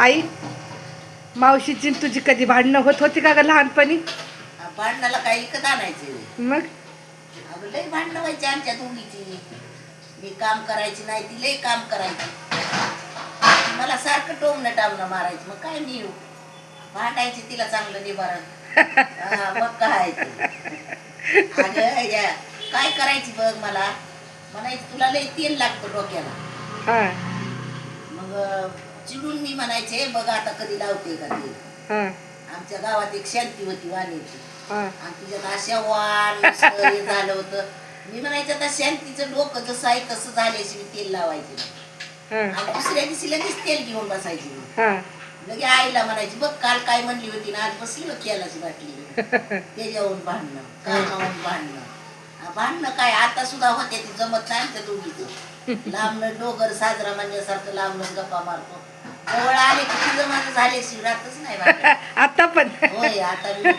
आई, मावशीची न तुझी कधी भांडणं होत होती का ग लहानपणी? भांडणाला काही विकत आणायचं? मग अगं लई भांडणं व्हायची आमच्या दोघीची. मी काम करायची नाही, ती लई काम करायची. मला सारखं टोमणं टामणं मारायचं. मग काय मी भांडायची तिला चांगलं निवारण. मग काय ते. अगं या काय करायची बघ, मला म्हणायची तुला लई तेल लागतं डोक्याला. हा मग चिडून मी म्हणायचे बघ आता कधी लावते का ते. हा आमच्या गावात एक शांती होती वाणीची, हा आणि तिच्यात अशा वाण नुसतं हे झालं होतं. मी म्हणायचं आता शांतीचं डोकं जसं आहे तसं झाल्याशी मी तेल लावायचे. हा आणि दुसऱ्या दिवशी लगेच तेल घेऊन बसायची मी. हा लगे आईला म्हणायची बघ काल काय म्हणली होती ना, आज बसली होती तेलाची बाटली. त्याच्यावरून भांडणं, कामावरून भांडणं. भांडणं काय आता सुद्धा होते, ती जमत नाही आमच्या दोघीचं. लांबनं डोगर साजरा म्हणण्यासारखं लांबनं गप्पा मारतो. जवळ आले की तुझं माझं झाले शिवरातच नाही भांडण. आता पण होय आता मी